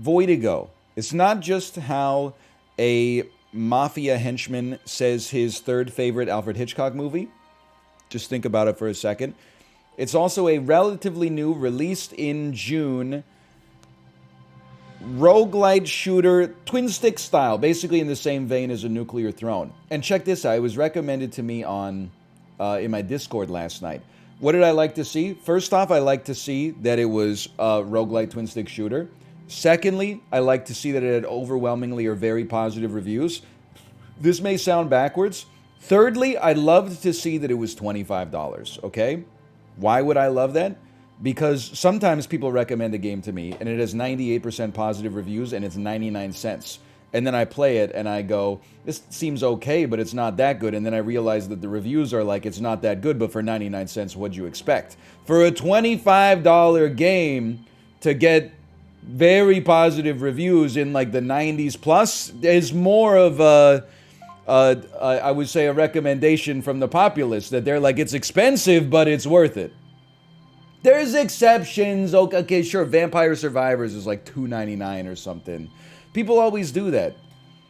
Voidigo. It's not just how a mafia henchman says his third favorite Alfred Hitchcock movie. Just think about it for a second. It's also a relatively new, released in June, roguelite shooter, twin stick style, basically in the same vein as a Nuclear Throne. And check this out, it was recommended to me on in my Discord last night. What did I like to see? First off, I like to see that it was a roguelite twin stick shooter. Secondly, I like to see that it had overwhelmingly or very positive reviews. This may sound backwards. Thirdly, I loved to see that it was $25, okay? Why would I love that? Because sometimes people recommend a game to me and it has 98% positive reviews and it's 99 cents. And then I play it and I go, this seems okay, but it's not that good. And then I realize that the reviews are like, it's not that good, but for 99 cents, what'd you expect? For a $25 game to get very positive reviews in like the 90s plus is more of I would say a recommendation from the populace that they're like, it's expensive, but it's worth it. There's exceptions. Okay, sure, Vampire Survivors is like $2.99 or something. People always do that.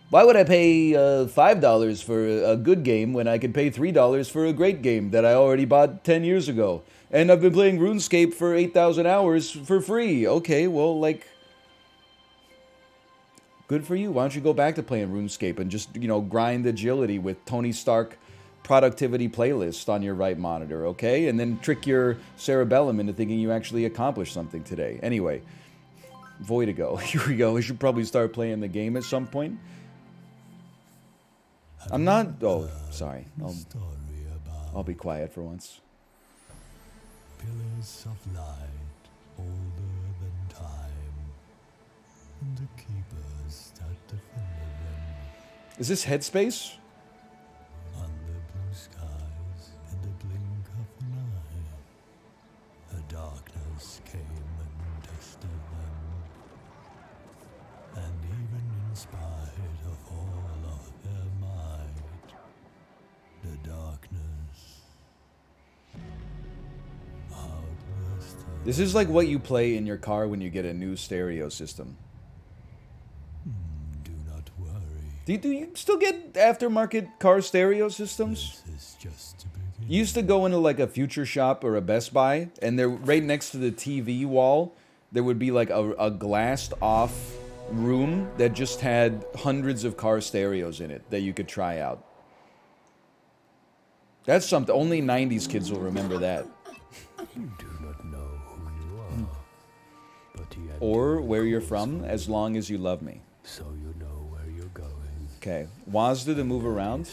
Why would I pay $5 for a good game when I could pay $3 for a great game that I already bought 10 years ago? And I've been playing RuneScape for 8,000 hours for free. Okay, well, like, good for you. Why don't you go back to playing RuneScape and just, you know, grind agility with Tony Stark productivity playlist on your right monitor, okay? And then trick your cerebellum into thinking you actually accomplished something today. Anyway, Voidigo. Here we go. We should probably start playing the game at some point. I'm not... Oh, sorry. I'll be quiet for once. Pillars of light, older than time, and the keepers that defended them. Is this Headspace? Under blue skies, in the blink of an eye, the darkness came and tested them. And even in spite of all of their might, the darkness outlasted. This is like what you play in your car when you get a new stereo system. Do not worry. Do you still get aftermarket car stereo systems? This is just the beginning. You used to go into like a Future Shop or a Best Buy, and they're right next to the TV wall. There would be like a glassed off room that just had hundreds of car stereos in it that you could try out. That's something only 90s kids will remember that. You do not know who you are, but yet Or where you're from, as long as you love me. so you know where you're going. Okay, WASD to move around.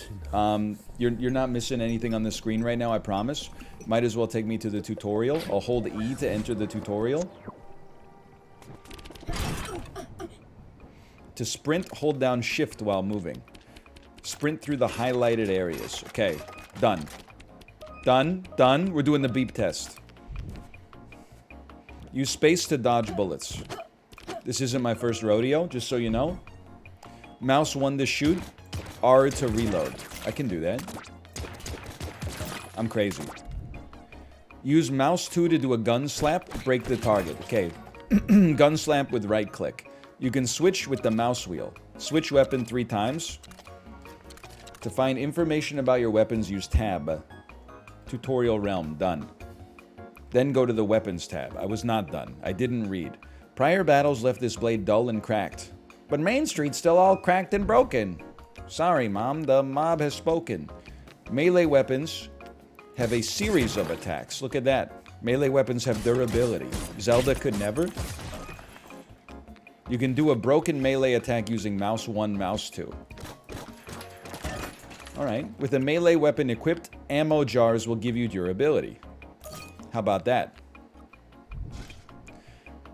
You're not missing anything on the screen right now, I promise. Might as well take me to the tutorial. I'll hold E to enter the tutorial. To sprint, hold down shift while moving. Sprint through the highlighted areas. Okay, done. Done, done. We're doing the beep test. Use space to dodge bullets. This isn't my first rodeo, just so you know. Mouse 1 to shoot, R to reload. I can do that. I'm crazy. Use mouse 2 to do a gun slap, break the target. Okay, gun slap with right click. You can switch with the mouse wheel. Switch weapon 3 times. To find information about your weapons, use tab. Tutorial realm, done. Then go to the weapons tab. I was not done. I didn't read. Prior battles left this blade dull and cracked. But Main Street's still all cracked and broken. Sorry, Mom, the mob has spoken. Melee weapons have a series of attacks. Look at that. Melee weapons have durability. Zelda could never. You can do a broken melee attack using mouse 1, mouse 2. Alright, with a melee weapon equipped, ammo jars will give you durability. How about that?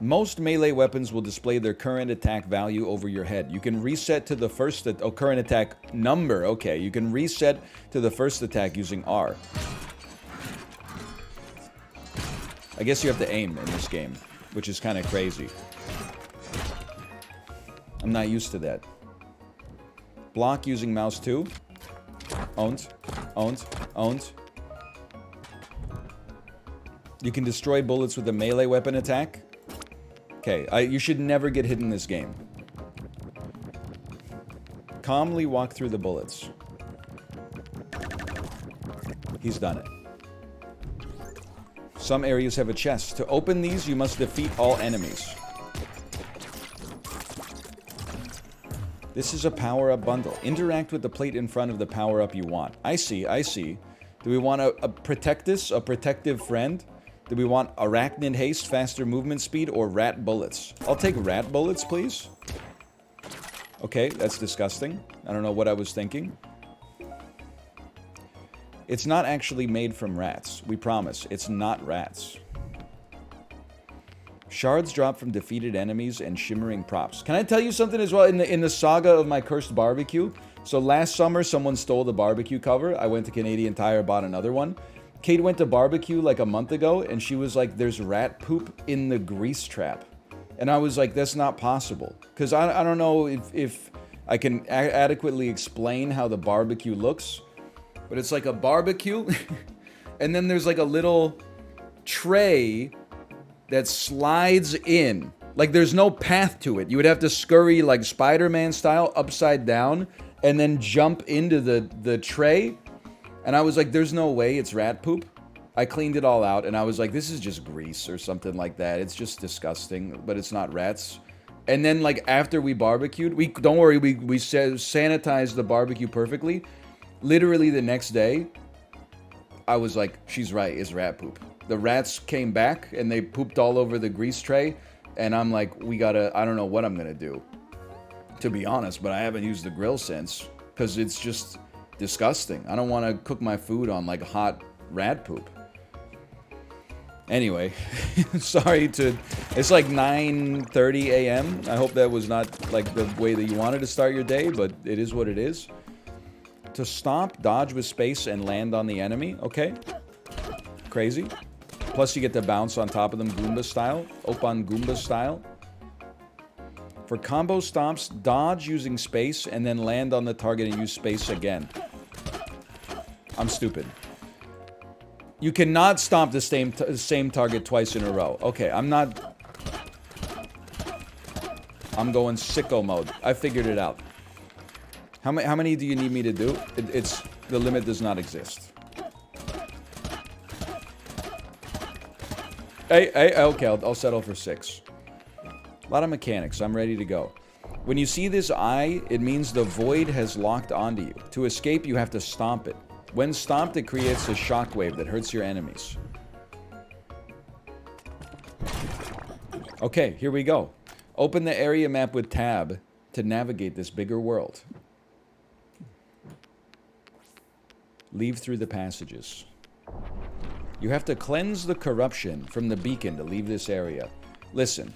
Most melee weapons will display their current attack value over your head. You can reset to the first... current attack number. Okay, you can reset to the first attack using R. I guess you have to aim in this game, which is kind of crazy. I'm not used to that. Block using mouse 2. Owned. Owned. Owned. You can destroy bullets with a melee weapon attack. Okay, you should never get hit in this game. Calmly walk through the bullets. He's done it. Some areas have a chest. To open these, you must defeat all enemies. This is a power-up bundle. Interact with the plate in front of the power-up you want. I see, I see. Do we want a Protectus, a protective friend? Do we want Arachnid Haste, faster movement speed, or Rat Bullets? I'll take Rat Bullets, please. Okay, that's disgusting. I don't know what I was thinking. It's not actually made from rats. We promise. It's not rats. Shards drop from defeated enemies and shimmering props. Can I tell you something as well? In the saga of my cursed barbecue, so last summer someone stole the barbecue cover. I went to Canadian Tire, bought another one. Kate went to barbecue like a month ago, and she was like, there's rat poop in the grease trap. And I was like, that's not possible. Because I don't know if I can adequately explain how the barbecue looks. But it's like a barbecue, and then there's like a little tray that slides in. Like there's no path to it. You would have to scurry like Spider-Man style upside down and then jump into the tray. And I was like, there's no way it's rat poop. I cleaned it all out and I was like, this is just grease or something like that. It's just disgusting, but it's not rats. And then like after we barbecued, don't worry, we sanitized the barbecue perfectly. Literally the next day, I was like, she's right, it's rat poop. The rats came back and they pooped all over the grease tray. And I'm like, I don't know what I'm gonna do. To be honest, but I haven't used the grill since. Because it's just disgusting. I don't want to cook my food on like hot rat poop. Anyway, sorry to... It's like 9:30 a.m. I hope that was not like the way that you wanted to start your day, but it is what it is. To stomp, dodge with space, and land on the enemy. Okay. Crazy. Plus you get to bounce on top of them Goomba style. Opan Goomba style. For combo stomps, dodge using space, and then land on the target and use space again. I'm stupid. You cannot stomp the same target twice in a row. Okay, I'm going sicko mode. I figured it out. How many do you need me to do? The limit does not exist. Hey, okay, I'll settle for 6. A lot of mechanics. I'm ready to go. When you see this eye, it means the void has locked onto you. To escape, you have to stomp it. When stomped, it creates a shockwave that hurts your enemies. Okay, here we go. Open the area map with tab to navigate this bigger world. Leave through the passages. You have to cleanse the corruption from the beacon to leave this area. Listen,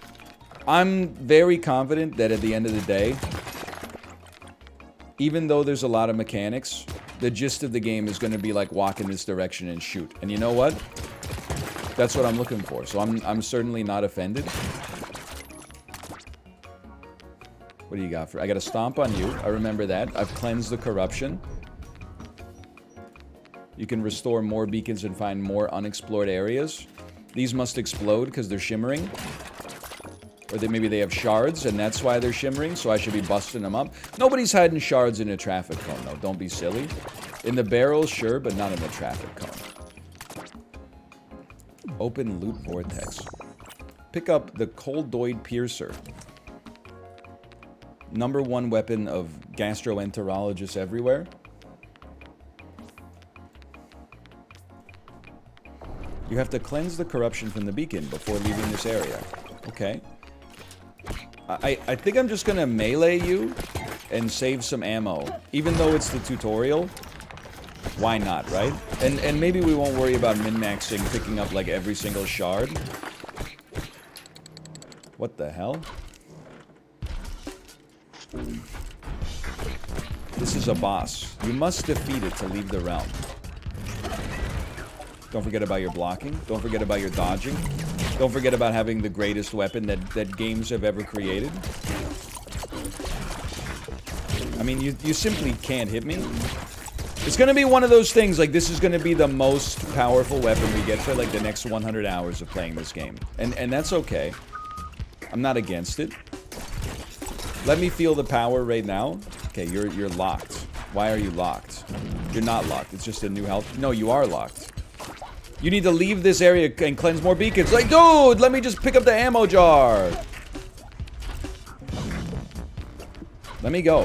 I'm very confident that at the end of the day, even though there's a lot of mechanics, the gist of the game is going to be like walk in this direction and shoot. And you know what? That's what I'm looking for. So I'm certainly not offended. What do you got for? I got to stomp on you. I remember that. I've cleansed the corruption. You can restore more beacons and find more unexplored areas. These must explode because they're shimmering. Or maybe they have shards, and that's why they're shimmering, so I should be busting them up. Nobody's hiding shards in a traffic cone, though. Don't be silly. In the barrels, sure, but not in the traffic cone. Open loot vortex. Pick up the Coldoid Piercer. #1 weapon of gastroenterologists everywhere. You have to cleanse the corruption from the beacon before leaving this area. Okay. I think I'm just gonna melee you and save some ammo. Even though it's the tutorial, why not, right? And maybe we won't worry about min-maxing picking up like every single shard. What the hell? This is a boss. You must defeat it to leave the realm. Don't forget about your blocking. Don't forget about your dodging. Don't forget about having the greatest weapon that games have ever created. I mean, you simply can't hit me. It's gonna be one of those things, like, this is gonna be the most powerful weapon we get for, like, the next 100 hours of playing this game. And that's okay. I'm not against it. Let me feel the power right now. Okay, you're locked. Why are you locked? You're not locked. It's just a new health. No, you are locked. You need to leave this area and cleanse more beacons. Like, dude, let me just pick up the ammo jar. Let me go.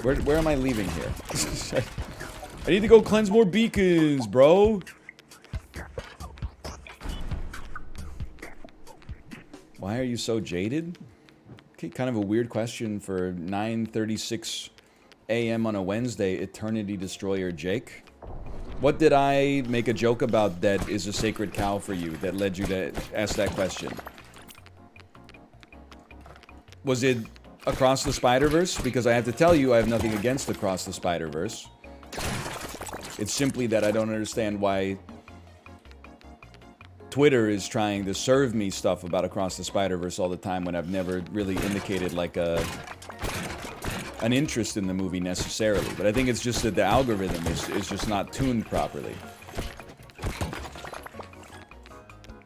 Where am I leaving here? I need to go cleanse more beacons, bro. Why are you so jaded? Okay, kind of a weird question for 9:36 a.m. on a Wednesday, Eternity Destroyer Jake. What did I make a joke about that is a sacred cow for you that led you to ask that question? Was it Across the Spider-Verse? Because I have to tell you, I have nothing against Across the Spider-Verse. It's simply that I don't understand why Twitter is trying to serve me stuff about Across the Spider-Verse all the time when I've never really indicated like an interest in the movie necessarily. But I think it's just that the algorithm is just not tuned properly.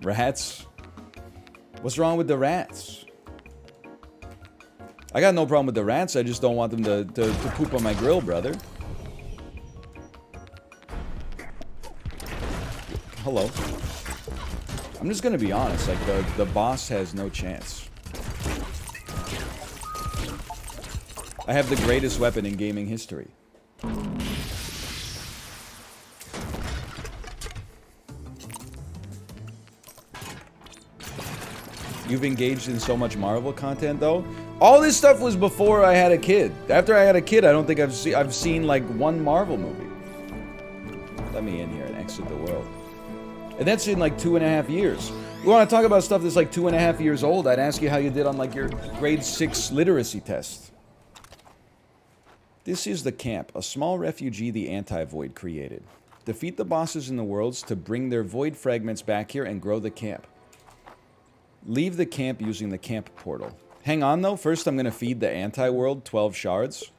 Rats? What's wrong with the rats? I got no problem with the rats, I just don't want them to poop on my grill, brother. Hello. I'm just gonna be honest, like, the boss has no chance. I have the greatest weapon in gaming history. You've engaged in so much Marvel content, though. All this stuff was before I had a kid. After I had a kid, I don't think I've seen like one Marvel movie. Let me in here and exit the world. And that's in like 2.5 years. You want to talk about stuff that's like 2.5 years old? I'd ask you how you did on like your grade 6 literacy test. This is the camp, a small refugee the anti-void created. Defeat the bosses in the worlds to bring their void fragments back here and grow the camp. Leave the camp using the camp portal. Hang on though, first I'm going to feed the anti-world 12 shards.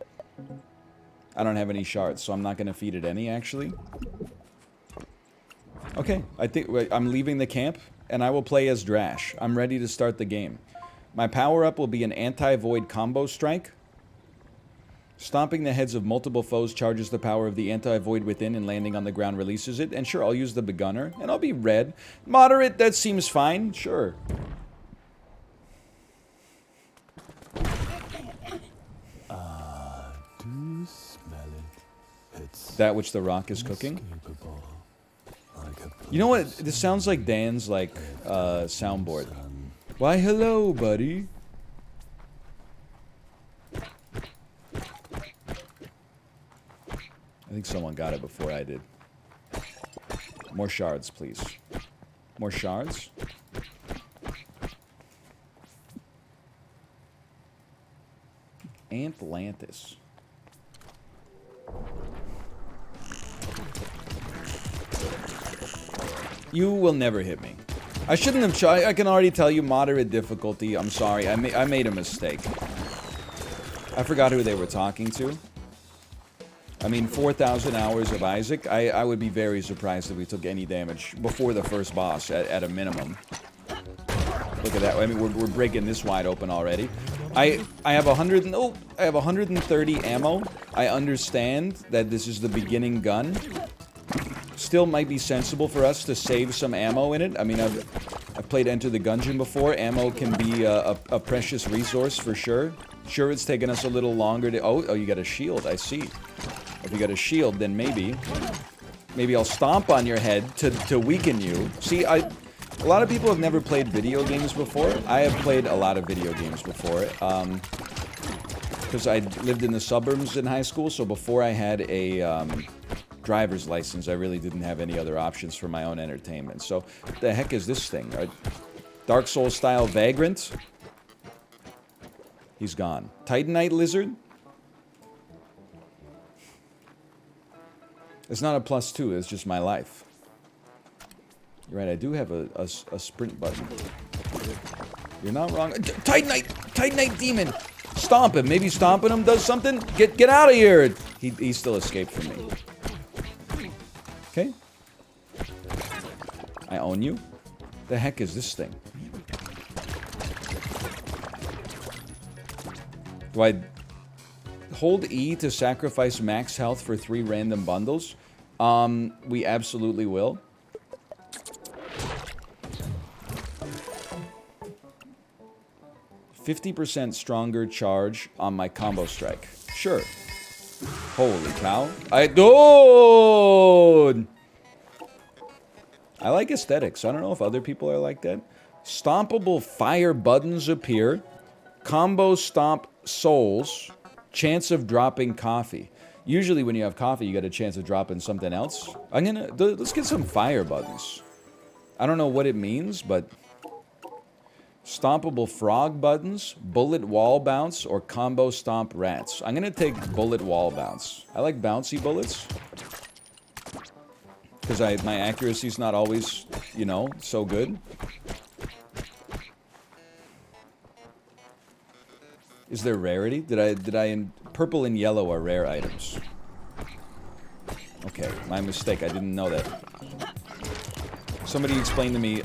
I don't have any shards, so I'm not going to feed it any actually. Okay, I think I'm leaving the camp and I will play as Drash. I'm ready to start the game. My power-up will be an anti-void combo strike. Stomping the heads of multiple foes charges the power of the anti-void within and landing on the ground releases it. And sure, I'll use the begunner. And I'll be red. Moderate, that seems fine. Sure. Do you smell it? It's That which the rock is cooking. like a You know what? This sounds like Dan's, like, soundboard. Why, hello, buddy. I think someone got it before I did. More shards, please. More shards? Atlantis. You will never hit me. I shouldn't have tried. I can already tell you moderate difficulty. I'm sorry. I made a mistake. I forgot who they were talking to. I mean, 4,000 hours of Isaac. I would be very surprised if we took any damage before the first boss, at a minimum. Look at that. I mean, we're breaking this wide open already. I have 130 ammo. I understand that this is the beginning gun. Still might be sensible for us to save some ammo in it. I mean, I've played Enter the Gungeon before. Ammo can be a precious resource for sure. Sure, it's taken us a little longer to... Oh, you got a shield. I see. If you got a shield, then maybe I'll stomp on your head to weaken you. See, a lot of people have never played video games before. I have played a lot of video games before. Because I lived in the suburbs in high school, so before I had a driver's license, I really didn't have any other options for my own entertainment. So, what the heck is this thing? Dark Souls style Vagrant? He's gone. Titanite Lizard? It's not a +2, it's just my life. You're right, I do have a sprint button. You're not wrong. Titanite Demon! Stomp him. Maybe stomping him does something? Get out of here! He still escaped from me. Okay. I own you. The heck is this thing? Do I hold E to sacrifice max health for 3 random bundles? We absolutely will. %50 stronger charge on my combo strike. Sure. Holy cow. Dude! I like aesthetics. I don't know if other people are like that. Stompable fire buttons appear. Combo stomp souls. Chance of dropping coffee. Usually when you have coffee, you get a chance of dropping something else. Let's get some fire buttons. I don't know what it means, but... Stompable frog buttons, bullet wall bounce, or combo stomp rats. I'm gonna take bullet wall bounce. I like bouncy bullets. Because my accuracy's not always, you know, so good. Is there rarity? Purple and yellow are rare items. Okay, my mistake. I didn't know that. Somebody explain to me,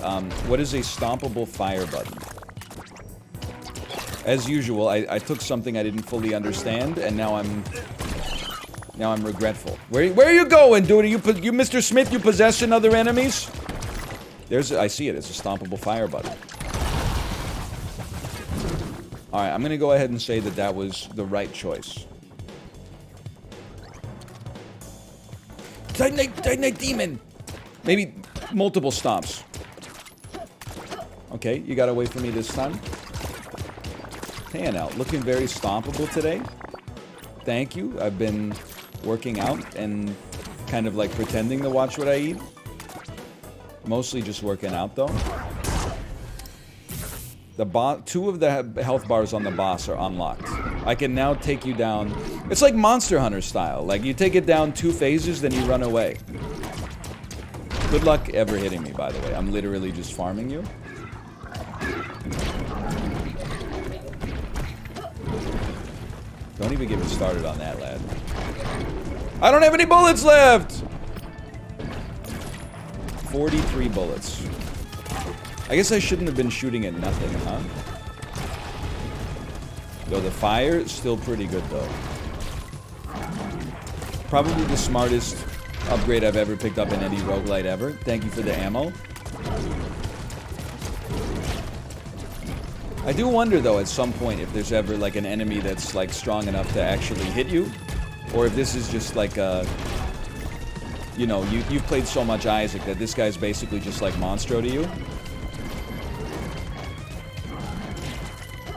what is a stompable fire button? As usual, I took something I didn't fully understand, and now I'm regretful. Where are you going, dude? You Mr. Smith, you possessing other enemies? I see it. It's a stompable fire button. Alright, I'm gonna go ahead and say that was the right choice. Titanite Demon! Maybe multiple stomps. Okay, you gotta wait for me this time. Pan out. Looking very stompable today. Thank you. I've been working out and kind of like pretending to watch what I eat. Mostly just working out though. Two of the health bars on the boss are unlocked. I can now take you down. It's like Monster Hunter style. Like you take it down 2 phases, then you run away. Good luck ever hitting me, by the way. I'm literally just farming you. Don't even get me started on that, lad. I don't have any bullets left! 43 bullets. I guess I shouldn't have been shooting at nothing, huh? Though the fire is still pretty good, though. Probably the smartest upgrade I've ever picked up in any roguelite ever. Thank you for the ammo. I do wonder, though, at some point, if there's ever, like, an enemy that's, like, strong enough to actually hit you. Or if this is just, like, a... You know, you've played so much Isaac that this guy's basically just, like, Monstro to you.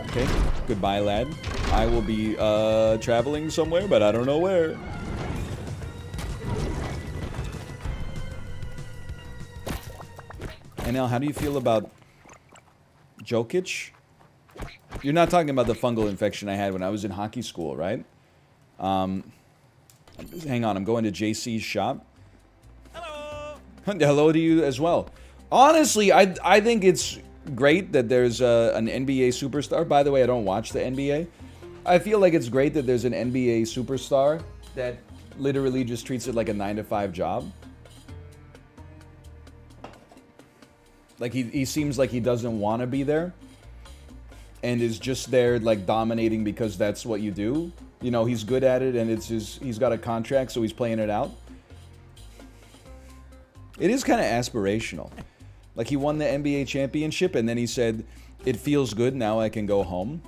Okay, goodbye, lad. I will be, traveling somewhere, but I don't know where. And now, how do you feel about Jokic? You're not talking about the fungal infection I had when I was in hockey school, right? Hang on, I'm going to JC's shop. Hello! Hello to you as well. Honestly, I think it's great that there's an NBA superstar. By the way, I don't watch the NBA. I feel like it's great that there's an NBA superstar that literally just treats it like a 9-to-5 job. Like, he seems like he doesn't want to be there. And is just there, like, dominating because that's what you do. You know, he's good at it, and he's got a contract, so he's playing it out. It is kind of aspirational. Like, he won the NBA championship, and then he said, it feels good, now I can go home.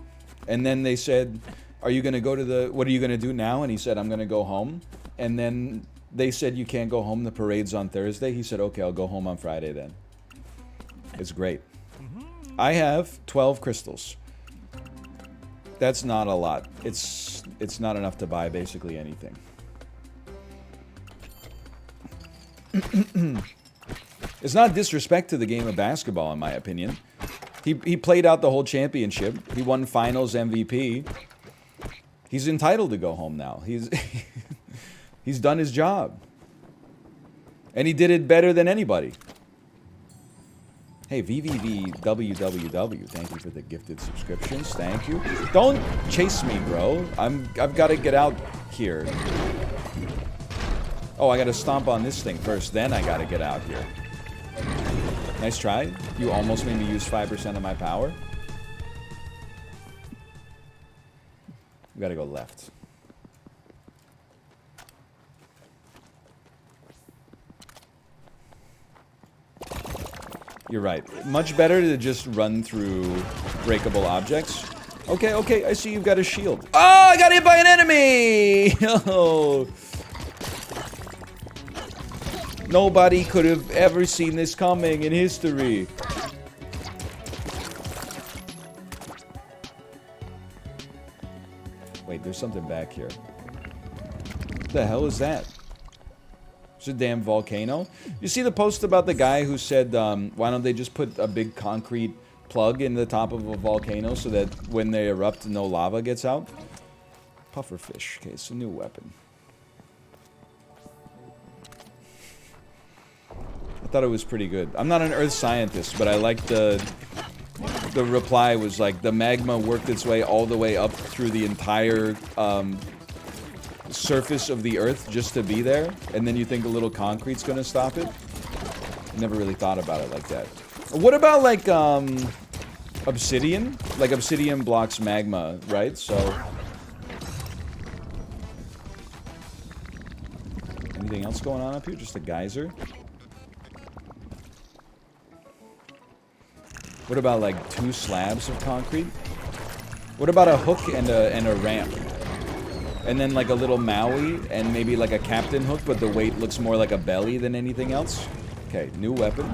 And then they said, what are you going to do now? And he said, I'm going to go home. And then they said, you can't go home, the parade's on Thursday. He said, okay, I'll go home on Friday then. It's great. I have 12 crystals. That's not a lot. It's not enough to buy basically anything. It's not disrespect to the game of basketball, in my opinion. He played out the whole championship. He won finals MVP. He's entitled to go home now. He's done his job. And he did it better than anybody. Hey, VVVWWW, thank you for the gifted subscriptions. Thank you. Don't chase me, bro. I've got to get out here. Oh, I got to stomp on this thing first, then I got to get out here. Nice try. You almost made me use 5% of my power. We gotta go left. You're right. Much better to just run through breakable objects. Okay, okay, I see you've got a shield. Oh, I got hit by an enemy! Oh. Nobody could have ever seen this coming in history. Wait, there's something back here. What the hell is that? It's a damn volcano. You see the post about the guy who said, why don't they just put a big concrete plug in the top of a volcano so that when they erupt, no lava gets out? Pufferfish. Okay, it's a new weapon. I thought it was pretty good. I'm not an earth scientist, but I liked the reply was like, the magma worked its way all the way up through the entire surface of the earth just to be there, and then you think a little concrete's gonna stop it? I never really thought about it like that. What about, like, obsidian? Like, obsidian blocks magma, right? So... anything else going on up here? Just a geyser? What about, like, 2 slabs of concrete? What about a hook and a ramp? And then, like, a little Maui and maybe, like, a captain hook, but the weight looks more like a belly than anything else? Okay, new weapon.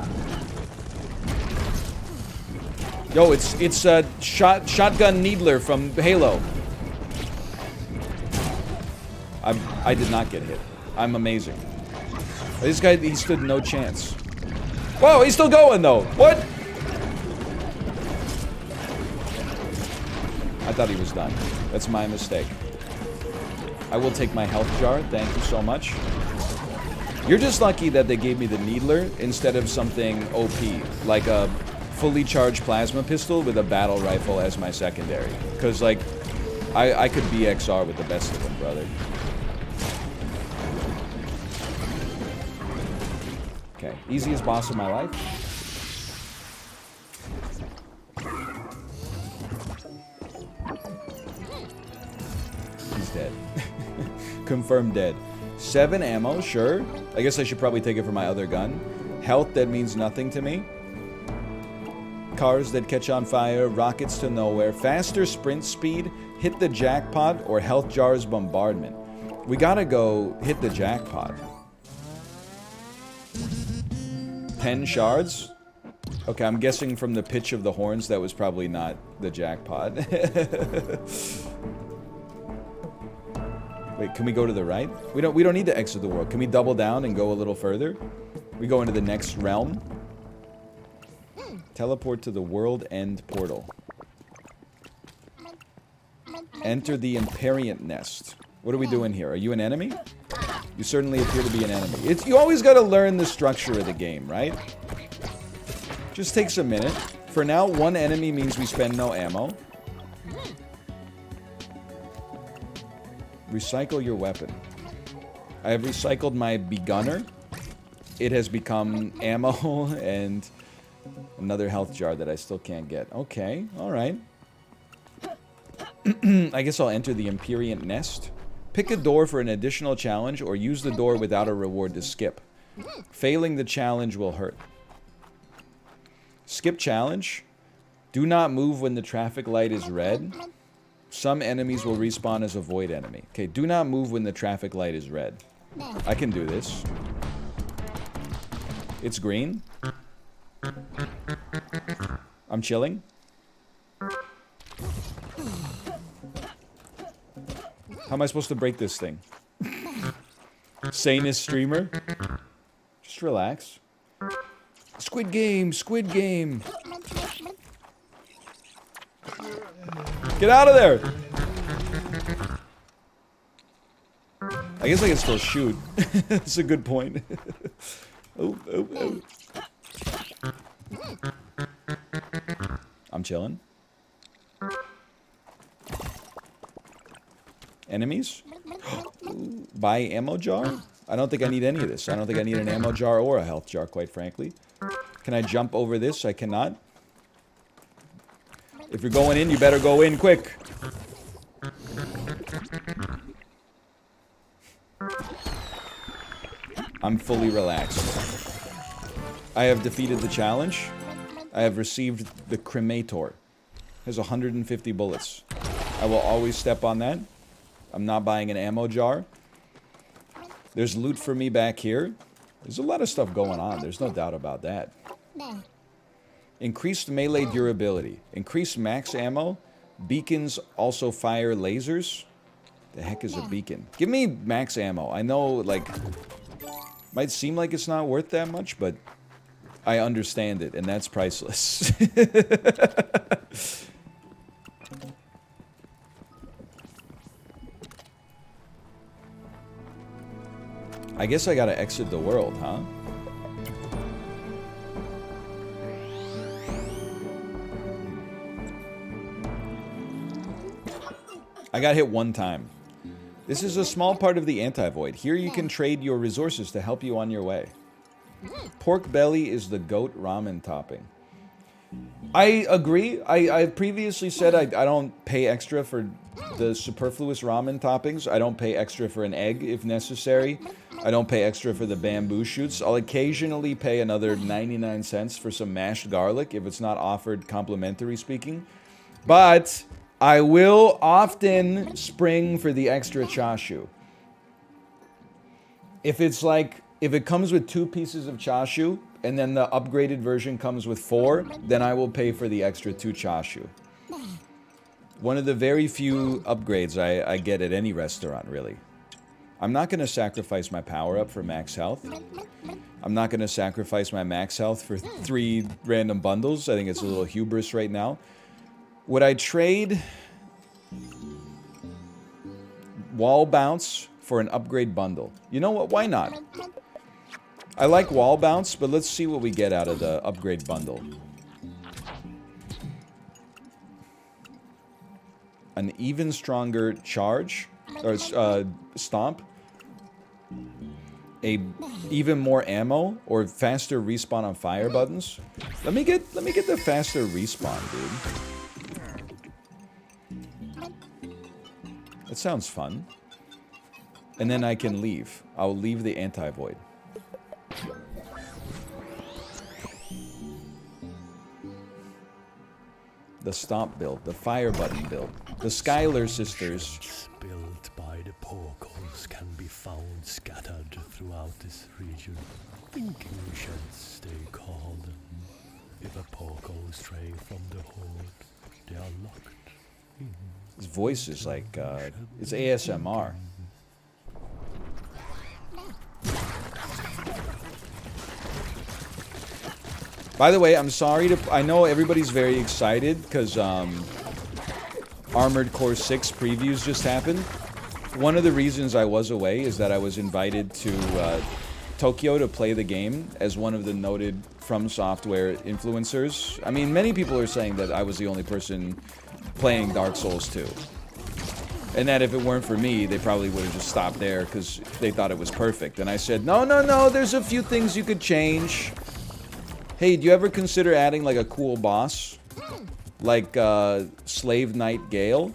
Yo, it's a shotgun needler from Halo. I did not get hit. I'm amazing. This guy, he stood no chance. Whoa, he's still going, though. What? I thought he was done. That's my mistake. I will take my health jar. Thank you so much. You're just lucky that they gave me the needler instead of something OP, like a fully charged plasma pistol with a battle rifle as my secondary. Because, like, I could BXR with the best of them, brother. Okay, easiest boss of my life. He's dead. Confirmed dead. 7 ammo, sure. I guess I should probably take it for my other gun. Health that means nothing to me. Cars that catch on fire, rockets to nowhere, faster sprint speed, hit the jackpot, or health jars bombardment. We gotta go hit the jackpot. 10 shards? Okay, I'm guessing from the pitch of the horns that was probably not the jackpot. Wait, can we go to the right? We don't need to exit the world. Can we double down and go a little further? We go into the next realm. Teleport to the world end portal. Enter the Imperiant Nest. What are we doing here? Are you an enemy? You certainly appear to be an enemy. You always gotta learn the structure of the game, right? Just takes a minute. For now, 1 enemy means we spend no ammo. Recycle your weapon. I have recycled my begunner. It has become ammo and another health jar that I still can't get. Okay, alright. I guess I'll enter the Imperiant Nest. Pick a door for an additional challenge or use the door without a reward to skip. Failing the challenge will hurt. Skip challenge. Do not move when the traffic light is red. Some enemies will respawn as a void enemy. Okay, do not move when the traffic light is red. I can do this. It's green. I'm chilling. How am I supposed to break this thing? Sanest streamer? Just relax. Squid Game! Squid Game! Get out of there! I guess I can still shoot. That's a good point. Oh, oh, oh. I'm chilling. Enemies? Buy ammo jar? I don't think I need any of this. I don't think I need an ammo jar or a health jar, quite frankly. Can I jump over this? I cannot. If you're going in, you better go in quick. I'm fully relaxed. I have defeated the challenge. I have received the cremator. Has 150 bullets. I will always step on that. I'm not buying an ammo jar. There's loot for me back here. There's a lot of stuff going on. There's no doubt about that. Increased melee durability. Increased max ammo. Beacons also fire lasers. The heck is a beacon? Give me max ammo. I know, like, might seem like it's not worth that much, but I understand it, and that's priceless. I guess I gotta exit the world, huh? I got hit one time. This is a small part of the anti-void. Here you can trade your resources to help you on your way. Pork belly is the goat ramen topping. I agree. I previously said I don't pay extra for the superfluous ramen toppings. I don't pay extra for an egg if necessary. I don't pay extra for the bamboo shoots. I'll occasionally pay another 99 cents for some mashed garlic if it's not offered complimentary speaking. But I will often spring for the extra chashu. If it's like, if it comes with 2 pieces of chashu, and then the upgraded version comes with 4, then I will pay for the extra 2 chashu. One of the very few upgrades I get at any restaurant, really. I'm not going to sacrifice my power-up for max health. I'm not going to sacrifice my max health for 3 random bundles. I think it's a little hubris right now. Would I trade wall bounce for an upgrade bundle? You know what? Why not? I like wall bounce, but let's see what we get out of the upgrade bundle. An even stronger charge, or stomp. A even more ammo, or faster respawn on fire buttons. Let me get the faster respawn, dude. That sounds fun. And then I can leave. I'll leave the anti-void. The stomp build, the fire button build, the Skylar sisters. Built by the porkholes can be found scattered throughout this region. Thinking should stay called. If a porkhole stray from the horde, they are locked in. His voice is like, it's ASMR. By the way, I'm sorry to... I know everybody's very excited because Armored Core 6 previews just happened. One of the reasons I was away is that I was invited to Tokyo to play the game as one of the noted From Software influencers. I mean, many people are saying that I was the only person playing Dark Souls 2. And that if it weren't for me, they probably would have just stopped there because they thought it was perfect. And I said, no, no, no, there's a few things you could change. Hey, do you ever consider adding, like, a cool boss? Like, Slave Knight Gale?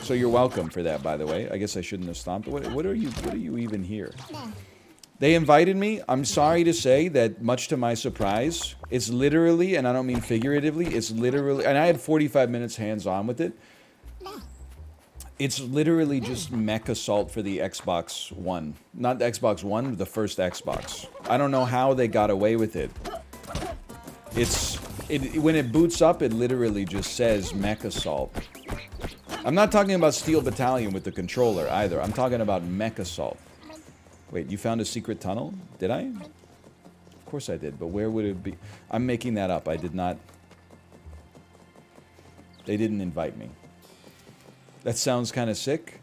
So you're welcome for that, by the way. I guess I shouldn't have stomped. What are you even here? They invited me. I'm sorry to say that, much to my surprise, it's literally, and I don't mean figuratively, it's literally, and I had 45 minutes hands-on with it. It's literally just mech assault for the Xbox One. Not the Xbox One, the first Xbox. I don't know how they got away with it. When it boots up, it literally just says mech assault. I'm not talking about Steel Battalion with the controller either. I'm talking about mech assault. Wait, you found a secret tunnel? Did I? Of course I did, but where would it be? I'm making that up. I did not... They didn't invite me. That sounds kind of sick.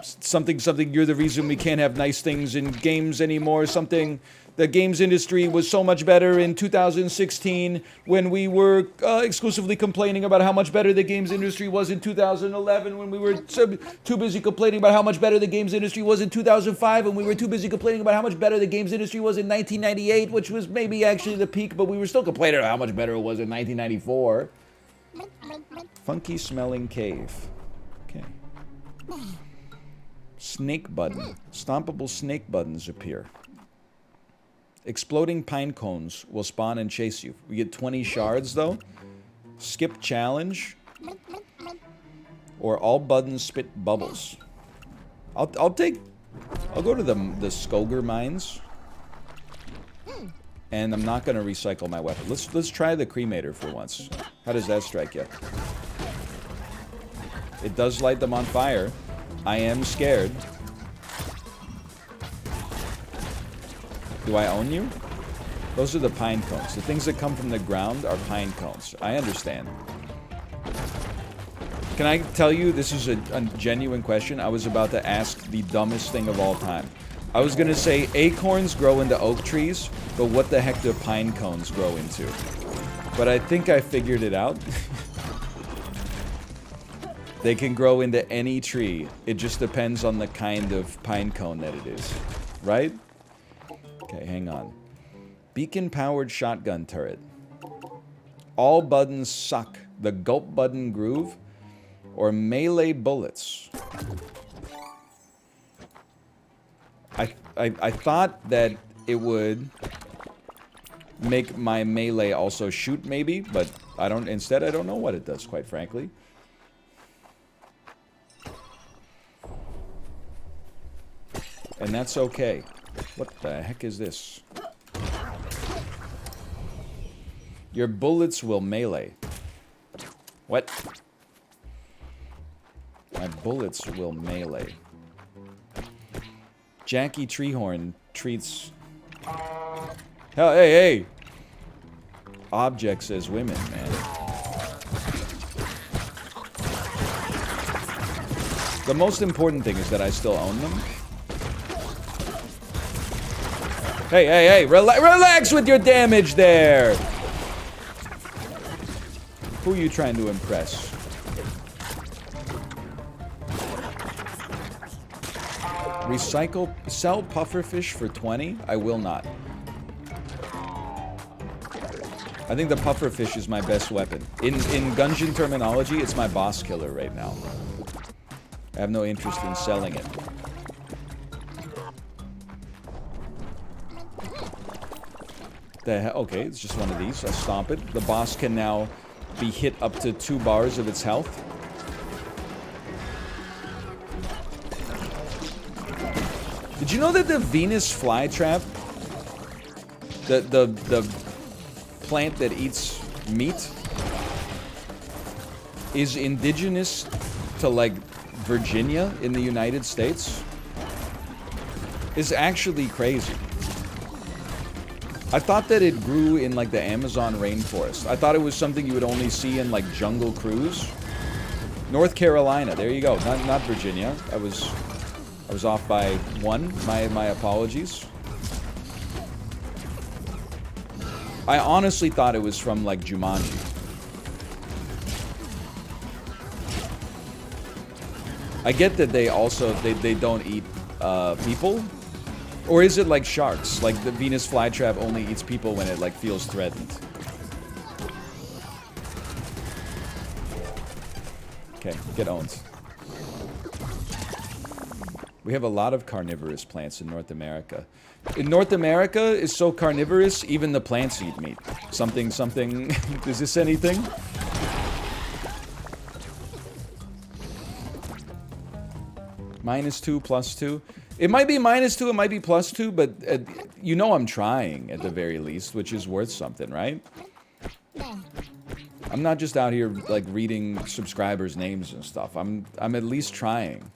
Something, you're the reason we can't have nice things in games anymore. Something, the games industry was so much better in 2016 when we were exclusively complaining about how much better the games industry was in 2011 when we were too busy complaining about how much better the games industry was in 2005 and we were too busy complaining about how much better the games industry was in 1998, which was maybe actually the peak, but we were still complaining about how much better it was in 1994. Funky smelling cave. Okay. Snake button. Stompable snake buttons appear. Exploding pine cones will spawn and chase you. We get 20 shards, though. Skip challenge. Or all buttons spit bubbles. I'll go to the Skoger mines. And I'm not going to recycle my weapon. Let's try the cremator for once. How does that strike you? It does light them on fire. I am scared. Do I own you? Those are the pine cones. The things that come from the ground are pine cones. I understand. Can I tell you, this is a genuine question. I was about to ask the dumbest thing of all time. I was going to say acorns grow into oak trees, but what the heck do pine cones grow into? But I think I figured it out. They can grow into any tree. It just depends on the kind of pine cone that it is. Right? Okay, hang on. Beacon-powered shotgun turret. All buttons suck. The gulp button groove. Or melee bullets. I thought that it would make my melee also shoot, maybe, but I don't. Instead, I don't know what it does, quite frankly. And that's okay. What the heck is this? Your bullets will melee. What? My bullets will melee. Jackie Treehorn treats... Hell, hey! Objects as women, man. The most important thing is that I still own them. Hey! Relax with your damage there! Who are you trying to impress? Recycle, sell pufferfish for 20? I will not. I think the pufferfish is my best weapon. In Gungeon terminology, it's my boss killer right now. I have no interest in selling it. The hell? Okay, it's just one of these. I stomp it. The boss can now be hit up to 2 bars of its health. Did you know that the Venus flytrap, the plant that eats meat, is indigenous to, like, Virginia in the United States? It's actually crazy. I thought that it grew in, like, the Amazon rainforest. I thought it was something you would only see in, like, Jungle Cruise. North Carolina, there you go. Not Virginia. I was off by 1. My apologies. I honestly thought it was from, like, Jumanji. I get that they also, they don't eat people. Or is it like sharks? Like the Venus flytrap only eats people when it, like, feels threatened. Okay, get owned. We have a lot of carnivorous plants in North America. In North America is so carnivorous, even the plants eat meat. Something. Is this anything? -2, +2. It might be -2, it might be +2, but you know I'm trying at the very least, which is worth something, right? I'm not just out here, like, reading subscribers' names and stuff. I'm at least trying.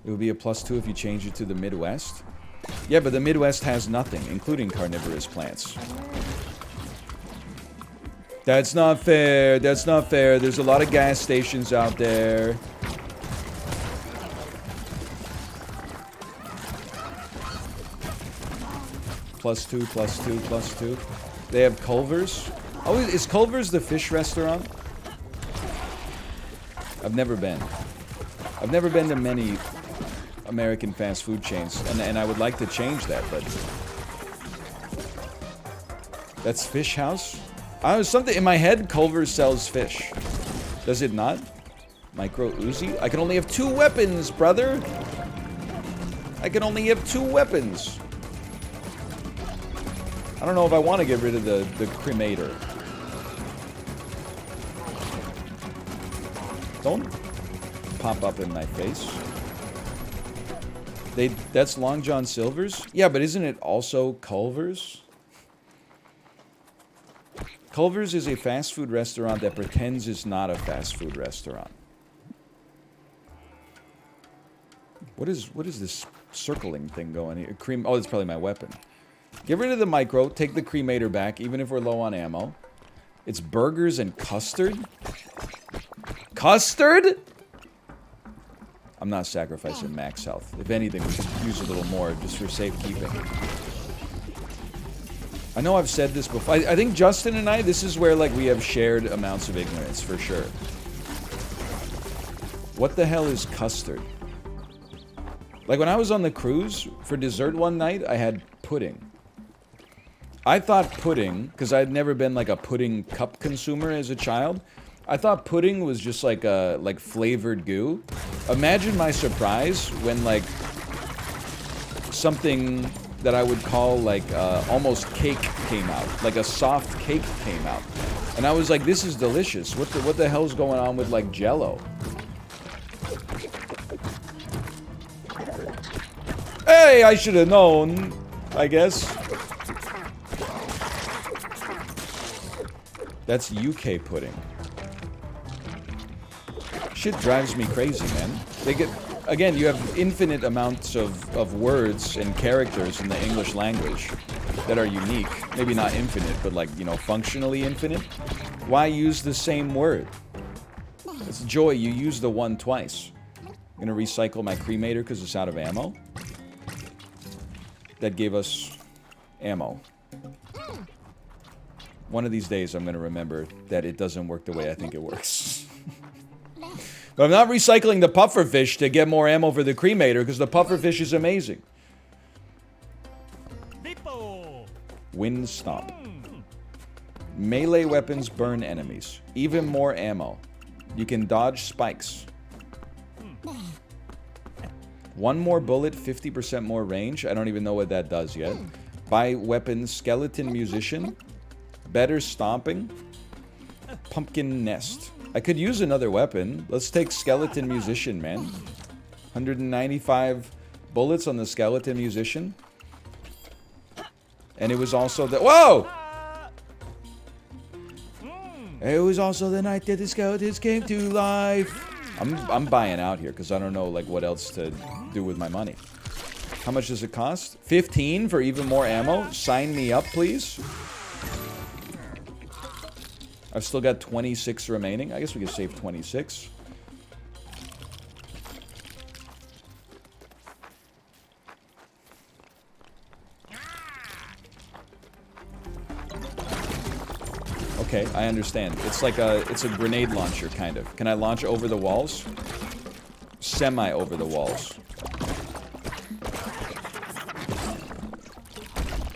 It would be a +2 if you change it to the Midwest. Yeah, but the Midwest has nothing, including carnivorous plants. That's not fair. That's not fair. There's a lot of gas stations out there. +2, +2, +2. They have Culver's. Oh, is Culver's the fish restaurant? I've never been. I've never been to many American fast food chains, and I would like to change that, but... That's Fish House? I was something in my head, Culver's sells fish. Does it not? Micro Uzi? I can only have 2 weapons, brother! I can only have 2 weapons! I don't know if I want to get rid of the cremator. Don't pop up in my face. That's Long John Silver's? Yeah, but isn't it also Culver's? Culver's is a fast food restaurant that pretends it's not a fast food restaurant. What is this circling thing going here? Oh, it's probably my weapon. Get rid of the micro, take the cremator back, even if we're low on ammo. It's burgers and custard? Custard? I'm not sacrificing max health. If anything, we should use a little more just for safekeeping. I know I've said this before. I think Justin and I, this is where, like, we have shared amounts of ignorance, for sure. What the hell is custard? Like, when I was on the cruise, for dessert one night, I had pudding. I thought pudding, because I'd never been, like, a pudding cup consumer as a child. I thought pudding was just, like, a, flavored goo. Imagine my surprise when, like, something that I would call, like, almost cake came out. Like, a soft cake came out. And I was like, this is delicious. What the hell's going on with, like, Jell-O? Hey, I should have known, I guess. That's UK pudding. Shit drives me crazy, man. They get... Again, you have infinite amounts of words and characters in the English language that are unique. Maybe not infinite, but, like, you know, functionally infinite. Why use the same word? It's joy, you use the one twice. I'm gonna recycle my cremator because it's out of ammo. That gave us ammo. One of these days I'm gonna remember that it doesn't work the way I think it works. But I'm not recycling the pufferfish to get more ammo for the cremator, because the pufferfish is amazing. Wind Stomp. Melee weapons burn enemies. Even more ammo. You can dodge spikes. 1 more bullet, 50% more range. I don't even know what that does yet. Buy weapons, Skeleton Musician. Better Stomping. Pumpkin Nest. I could use another weapon. Let's take Skeleton Musician, man. 195 bullets on the Skeleton Musician. And it was also the... Whoa! It was also the night that the skeletons came to life. I'm buying out here because I don't know, like, what else to do with my money. How much does it cost? 15 for even more ammo? Sign me up, please. I've still got 26 remaining. I guess we could save 26. Okay, I understand. It's like it's a grenade launcher, kind of. Can I launch over the walls? Semi over the walls.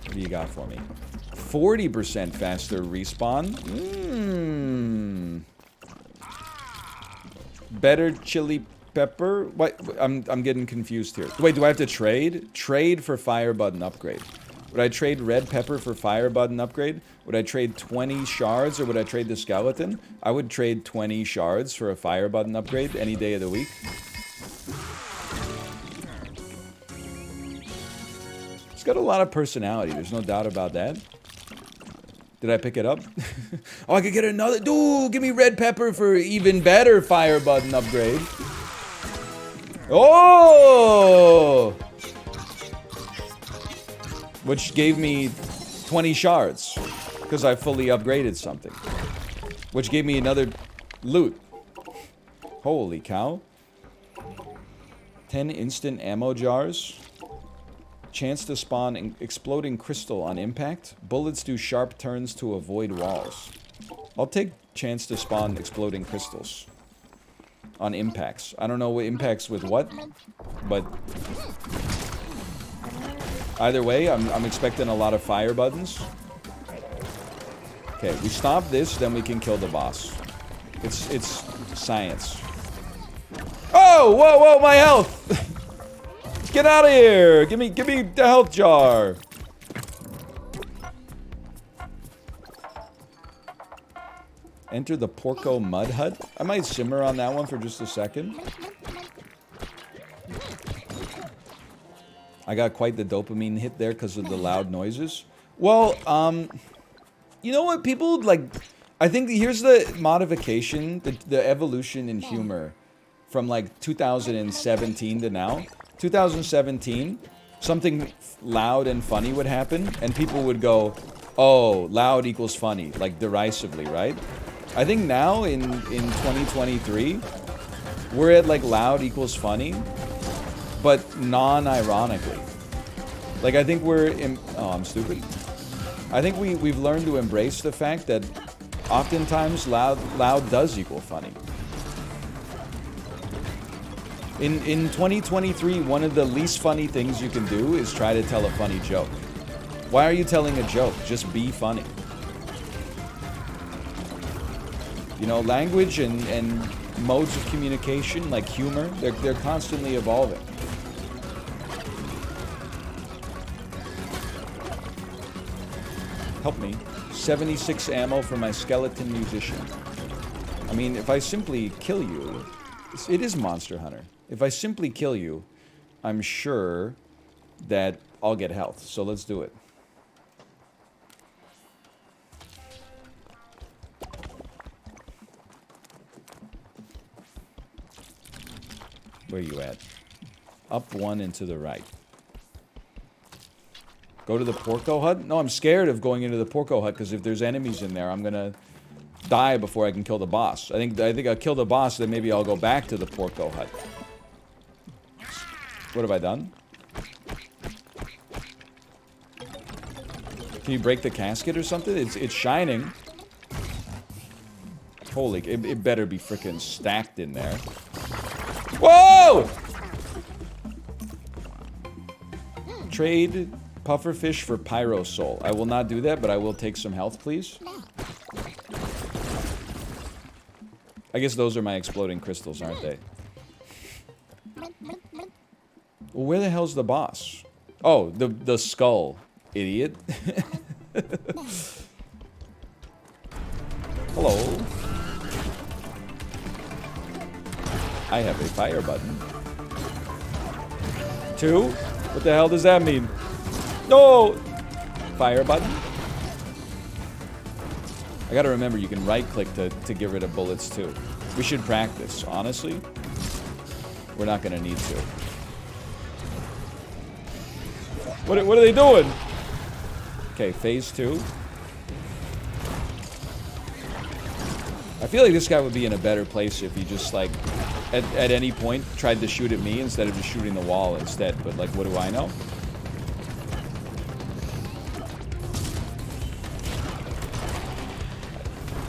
What do you got for me? 40% faster respawn. Better chili pepper. What? I'm getting confused here. Wait, do I have to trade? Trade for fire button upgrade. Would I trade red pepper for fire button upgrade? Would I trade 20 shards or would I trade the skeleton? I would trade 20 shards for a fire button upgrade any day of the week. It's got a lot of personality. There's no doubt about that. Did I pick it up? Oh, I could get another... Dude, give me red pepper for even better fire button upgrade. Oh! Which gave me 20 shards. Because I fully upgraded something. Which gave me another loot. Holy cow. 10 instant ammo jars. Chance to spawn an exploding crystal on impact. Bullets do sharp turns to avoid walls. I'll take chance to spawn exploding crystals. On impacts. I don't know what impacts with what. But... either way, I'm expecting a lot of fire buttons. Okay, we stop this, then we can kill the boss. It's Science. Oh, whoa, whoa, my health! Get out of here! Give me the health jar! Enter the Porco Mud Hut? I might simmer on that one for just a second. I got quite the dopamine hit there because of the loud noises. Well, you know what? People, like... I think here's the modification, the evolution in humor from, like, 2017 to now. 2017, something loud and funny would happen, and people would go, oh, loud equals funny, like, derisively, right? I think now, in 2023, we're at, like, loud equals funny, but non-ironically. Like, I think we're oh, I'm stupid. I think we've learned to embrace the fact that oftentimes loud does equal funny. In 2023, one of the least funny things you can do is try to tell a funny joke. Why are you telling a joke? Just be funny. You know, language and modes of communication, like humor, they're constantly evolving. Help me. 76 ammo for my skeleton musician. I mean, if I simply kill you... It is Monster Hunter. If I simply kill you, I'm sure that I'll get health. So let's do it. Where you at? Up one and to the right. Go to the Porco Hut? No, I'm scared of going into the Porco Hut because if there's enemies in there, I'm gonna die before I can kill the boss. I think I'll kill the boss, then maybe I'll go back to the Porco Hut. What have I done? Can you break the casket or something? It's shining. Holy, it better be freaking stacked in there. Whoa! Trade pufferfish for pyro soul. I will not do that, but I will take some health, please. I guess those are my exploding crystals, aren't they? Well, where the hell's the boss? Oh, the skull, idiot. Hello. I have a fire button. 2? What the hell does that mean? No! Fire button? I gotta remember you can right click to get rid of bullets too. We should practice, honestly. We're not gonna need to. What are they doing? Okay, phase 2. I feel like this guy would be in a better place if he just like at any point tried to shoot at me instead of just shooting the wall instead, but like what do I know?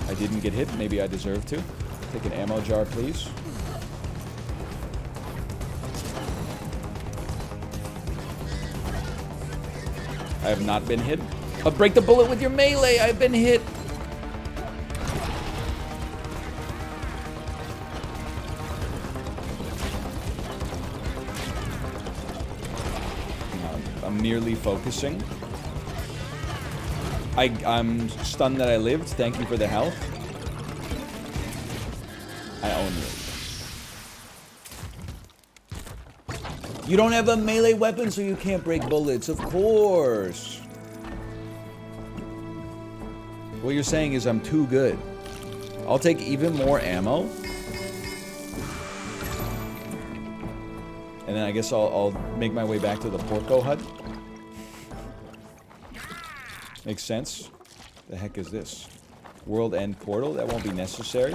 I didn't get hit, maybe I deserve to. Take an ammo jar, please. I have not been hit. Oh, break the bullet with your melee, I've been hit. I'm merely focusing. I'm stunned that I lived. Thank you for the health. I own you. You don't have a melee weapon, so you can't break bullets. Of course. What you're saying is I'm too good. I'll take even more ammo. And then I guess I'll make my way back to the Porco Hut. Makes sense. The heck is this? World End Portal? That won't be necessary.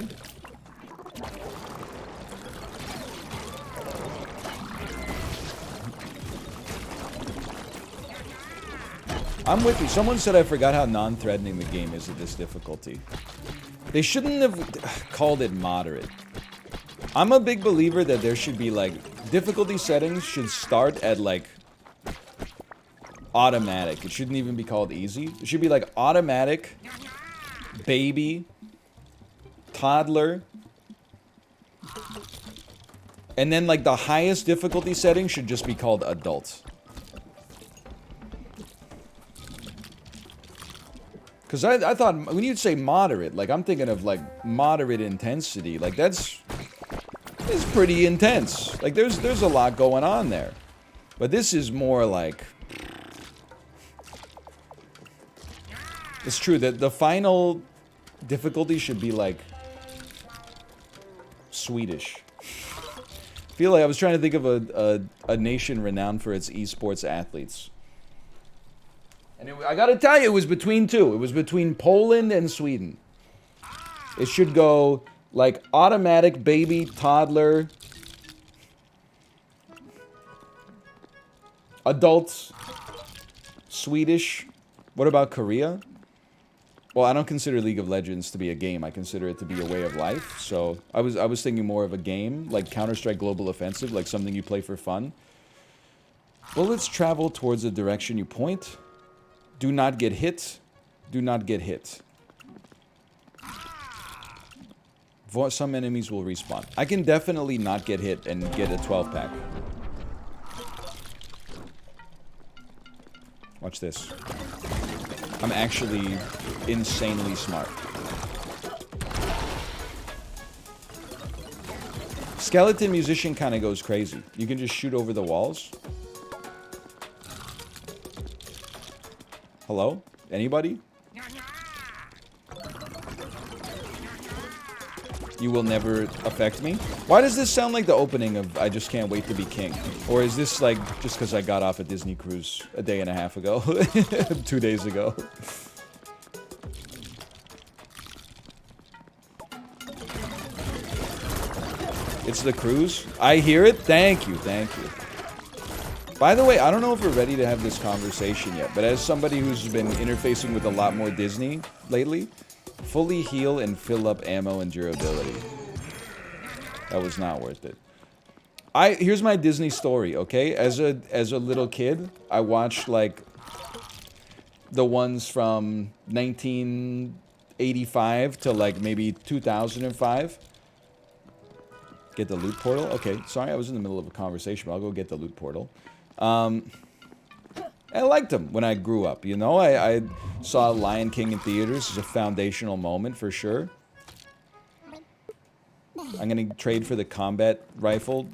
I'm with you. Someone said I forgot how non-threatening the game is at this difficulty. They shouldn't have called it moderate. I'm a big believer that there should be, like, difficulty settings should start at, like, automatic. It shouldn't even be called easy. It should be, like, automatic, baby, toddler, And then, like, the highest difficulty setting should just be called adult. Because I thought, when you'd say moderate, like, I'm thinking of, like, moderate intensity. Like, it's pretty intense. Like, there's a lot going on there. But this is more like... It's true that the final difficulty should be, like, Swedish. I feel like I was trying to think of a nation renowned for its esports athletes. And I gotta tell you, it was between two. It was between Poland and Sweden. It should go, like, automatic, baby, toddler, adults, Swedish. What about Korea? Well, I don't consider League of Legends to be a game. I consider it to be a way of life. So I was thinking more of a game, like Counter-Strike Global Offensive, like something you play for fun. Bullets travel towards the direction you point. Do not get hit. Do not get hit. Some enemies will respawn. I can definitely not get hit and get a 12-pack. Watch this. I'm actually insanely smart. Skeleton Musician kind of goes crazy. You can just shoot over the walls. Hello? Anybody? You will never affect me? Why does this sound like the opening of I Just Can't Wait to Be King? Or is this like just because I got off a Disney cruise a day and a half ago? 2 days ago. It's the cruise? I hear it? Thank you, thank you. By the way, I don't know if we're ready to have this conversation yet, but as somebody who's been interfacing with a lot more Disney lately, fully heal and fill up ammo and durability. That was not worth it. Here's my Disney story, okay? As a little kid, I watched like the ones from 1985 to like maybe 2005. Get the loot portal? Okay, sorry, I was in the middle of a conversation, but I'll go get the loot portal. I liked them when I grew up, you know? I saw Lion King in theaters as a foundational moment, for sure. I'm gonna trade for the combat rifle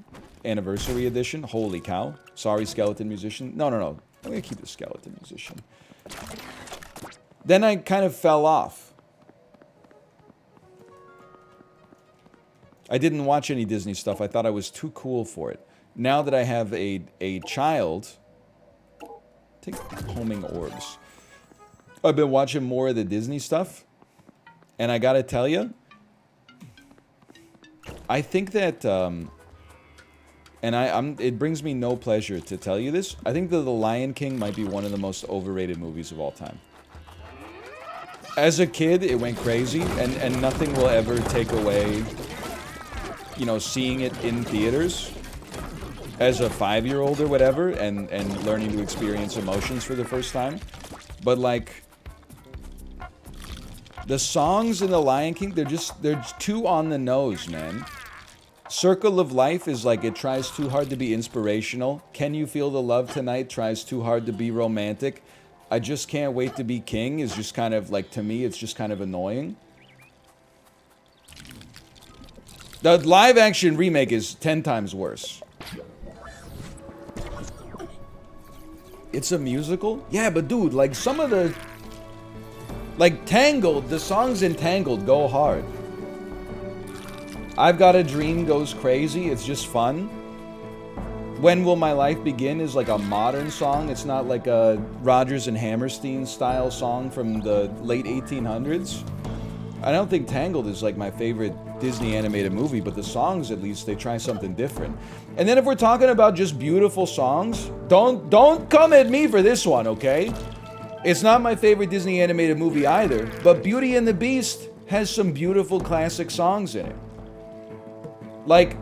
anniversary edition. Holy cow. Sorry, Skeleton Musician. No. I'm gonna keep the Skeleton Musician. Then I kind of fell off. I didn't watch any Disney stuff. I thought I was too cool for it. Now that I have a child... Take homing orbs. I've been watching more of the Disney stuff. And I gotta tell you... I think that... it brings me no pleasure to tell you this. I think that The Lion King might be one of the most overrated movies of all time. As a kid, it went crazy. And nothing will ever take away... You know, seeing it in theaters as a 5-year-old or whatever, and learning to experience emotions for the first time. But like, the songs in The Lion King, they're too on the nose, man. Circle of Life is like, it tries too hard to be inspirational. Can You Feel the Love Tonight tries too hard to be romantic. I Just Can't Wait to Be King is just kind of like, to me, it's just kind of annoying. The live-action remake is 10 times worse. It's a musical? Yeah, but dude, like some of the... Like Tangled, the songs in Tangled go hard. I've Got a Dream goes crazy, it's just fun. When Will My Life Begin is like a modern song. It's not like a Rodgers and Hammerstein style song from the late 1800s. I don't think Tangled is like my favorite Disney animated movie, but the songs, at least, they try something different. And then if we're talking about just beautiful songs, don't come at me for this one, okay? It's not my favorite Disney animated movie either, but Beauty and the Beast has some beautiful classic songs in it. Like,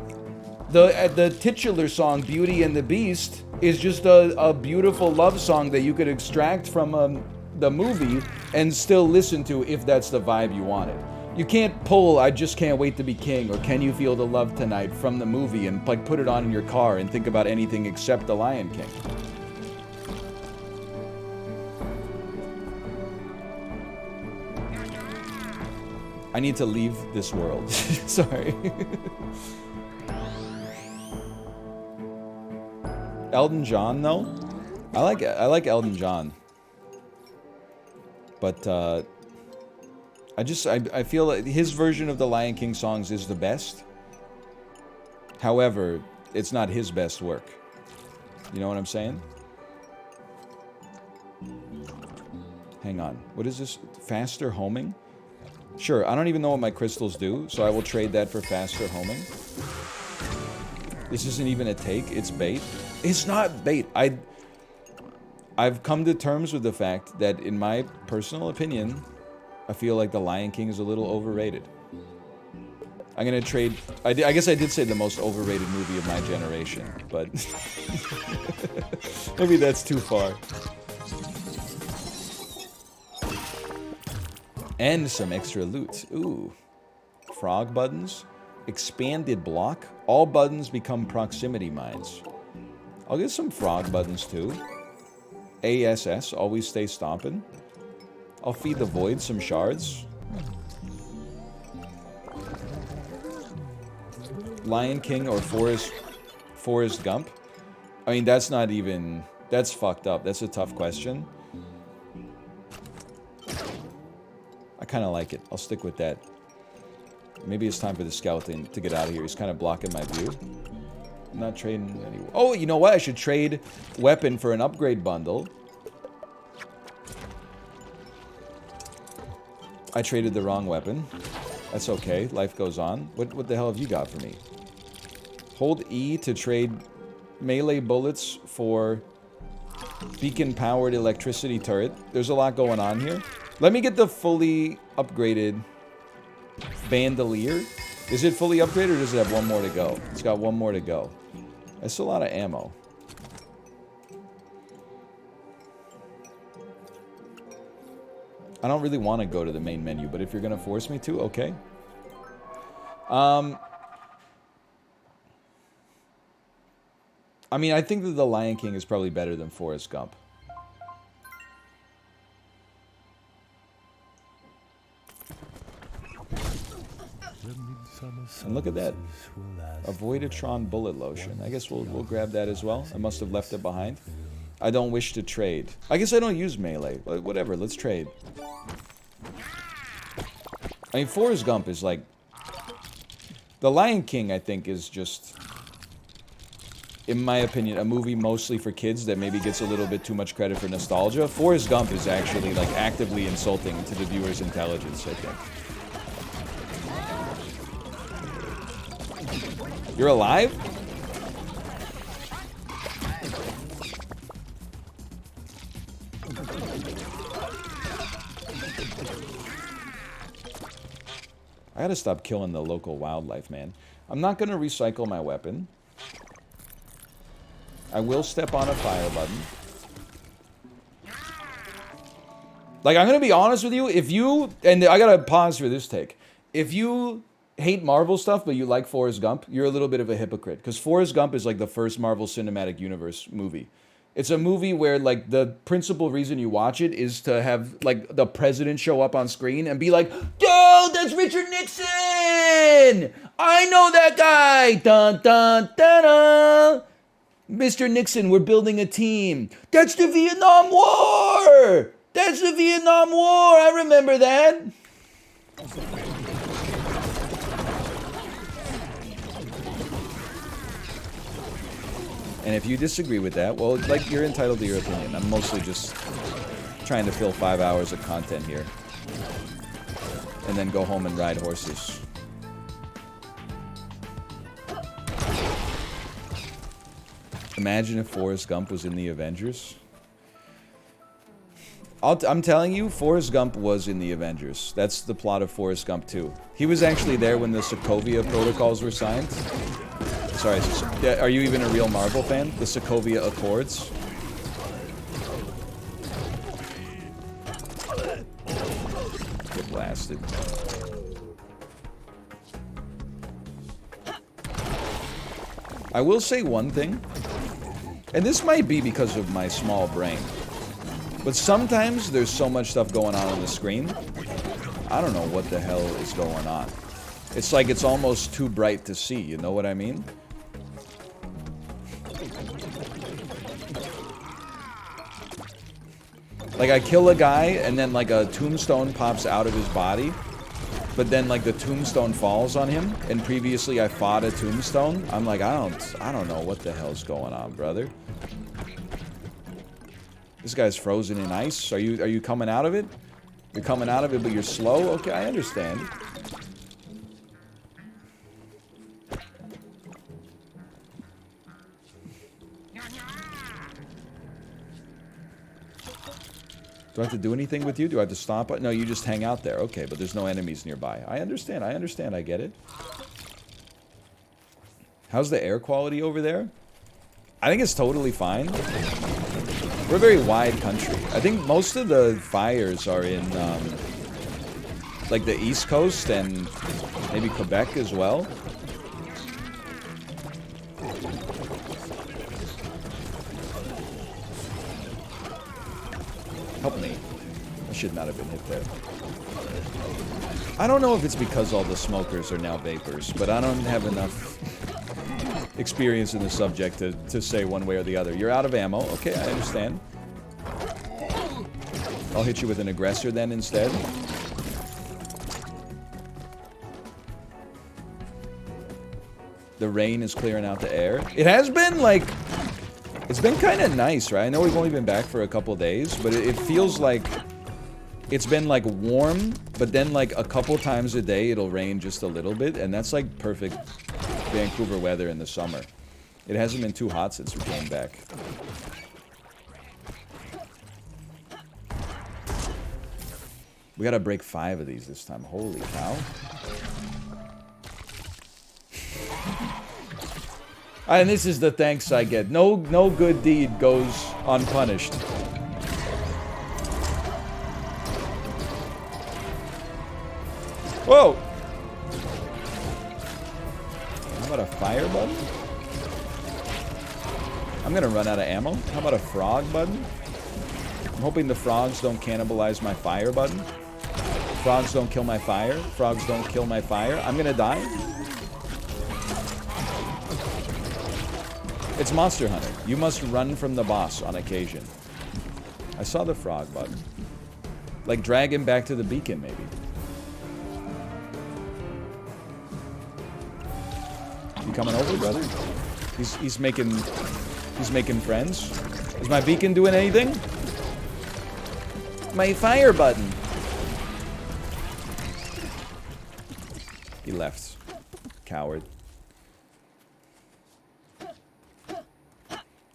the titular song, Beauty and the Beast, is just a beautiful love song that you could extract from the movie and still listen to if that's the vibe you wanted. You can't pull "I Just Can't Wait to Be King" or "Can You Feel the Love Tonight" from the movie and like put it on in your car and think about anything except The Lion King. I need to leave this world. Sorry. Elton John, though? I like Elton John. But, I feel like his version of the Lion King songs is the best. However, it's not his best work. You know what I'm saying? Hang on. What is this? Faster homing? Sure, I don't even know what my crystals do, so I will trade that for faster homing. This isn't even a take, it's bait. It's not bait. I've come to terms with the fact that, in my personal opinion, I feel like The Lion King is a little overrated. I'm gonna trade... I guess I did say the most overrated movie of my generation, but... maybe that's too far. And some extra loot. Ooh. Frog buttons. Expanded block. All buttons become proximity mines. I'll get some frog buttons too. ASS, always stay stomping. I'll feed the void some shards. Lion King or Forrest Gump? I mean, that's not even... That's fucked up. That's a tough question. I kind of like it. I'll stick with that. Maybe it's time for the skeleton to get out of here. He's kind of blocking my view. I'm not trading any... Oh, you know what? I should trade weapon for an upgrade bundle. I traded the wrong weapon. That's okay. Life goes on. What the hell have you got for me? Hold E to trade melee bullets for beacon-powered electricity turret. There's a lot going on here. Let me get the fully upgraded bandolier. Is it fully upgraded or does it have one more to go? It's got one more to go. That's a lot of ammo. I don't really want to go to the main menu, but if you're going to force me to, okay. I mean, I think that The Lion King is probably better than Forrest Gump. And look at that. A Voiditron bullet lotion. I guess we'll grab that as well. I must have left it behind. I don't wish to trade. I guess I don't use melee. But whatever, let's trade. I mean, Forrest Gump is like... The Lion King, I think, is just... in my opinion, a movie mostly for kids that maybe gets a little bit too much credit for nostalgia. Forrest Gump is actually, like, actively insulting to the viewer's intelligence, I think. You're alive? I gotta stop killing the local wildlife, man. I'm not gonna recycle my weapon. I will step on a fire button. Like, I'm gonna be honest with you, if you... And I gotta pause for this take. If you hate Marvel stuff, but you like Forrest Gump, you're a little bit of a hypocrite. Because Forrest Gump is like the first Marvel Cinematic Universe movie. It's a movie where, like, the principal reason you watch it is to have, like, the president show up on screen and be like, yo, that's Richard Nixon! I know that guy! Dun, dun, dun, dun! Mr. Nixon, we're building a team. That's the Vietnam War! That's the Vietnam War! I remember that! And if you disagree with that, well, like, you're entitled to your opinion. I'm mostly just trying to fill 5 hours of content here. And then go home and ride horses. Imagine if Forrest Gump was in the Avengers. I'm telling you, Forrest Gump was in the Avengers. That's the plot of Forrest Gump 2. He was actually there when the Sokovia Protocols were signed. Sorry, are you even a real Marvel fan? The Sokovia Accords? Get blasted. I will say one thing, and this might be because of my small brain, but sometimes there's so much stuff going on the screen, I don't know what the hell is going on. It's like it's almost too bright to see, you know what I mean? Like, I kill a guy, and then, like, a tombstone pops out of his body, but then, like, the tombstone falls on him, and previously I fought a tombstone. I'm like, I don't know what the hell's going on, brother. This guy's frozen in ice. Are you coming out of it? You're coming out of it, but you're slow? Okay, I understand. Do I have to do anything with you? Do I have to stomp it? No, you just hang out there. Okay, but there's no enemies nearby. I understand, I get it. How's the air quality over there? I think it's totally fine. We're a very wide country. I think most of the fires are in, like, the East Coast and maybe Quebec as well. Help me. I should not have been hit there. I don't know if it's because all the smokers are now vapors, but I don't have enough experience in the subject to say one way or the other. You're out of ammo. Okay, I understand. I'll hit you with an aggressor then instead. The rain is clearing out the air. It has been, like... It's been kind of nice, right? I know we've only been back for a couple days, but it feels like it's been, like, warm, but then, like, a couple times a day it'll rain just a little bit, and that's, like, perfect Vancouver weather in the summer. It hasn't been too hot since we came back. We gotta break 5 of these this time. Holy cow. And this is the thanks I get. No good deed goes unpunished. Whoa! How about a fire button? I'm gonna run out of ammo. How about a frog button? I'm hoping the frogs don't cannibalize my fire button. Frogs don't kill my fire. Frogs don't kill my fire. I'm gonna die. It's Monster Hunter. You must run from the boss on occasion. I saw the frog button. Like, drag him back to the beacon, maybe. You coming over, brother? He's making friends. Is my beacon doing anything? My fire button. He left. Coward.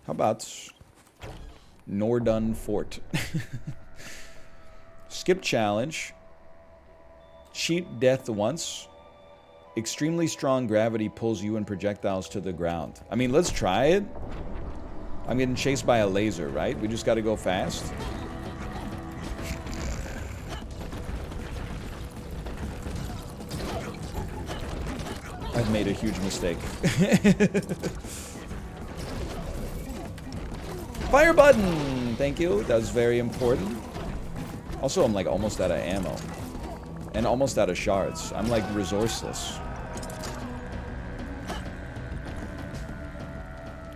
How about Nordun Fort? Skip challenge. Cheat death once. Extremely strong gravity pulls you and projectiles to the ground. I mean, let's try it. I'm getting chased by a laser, right? We just gotta go fast. I've made a huge mistake. Fire button! Thank you. That was very important. Also, I'm like almost out of ammo. And almost out of shards. I'm like resourceless.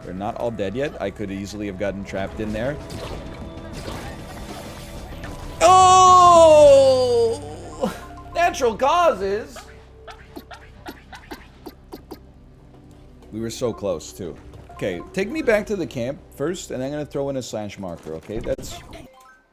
They're not all dead yet. I could easily have gotten trapped in there. Oh! Natural causes! We were so close, too. Okay, take me back to the camp first, and I'm gonna throw in a slash marker, okay? That's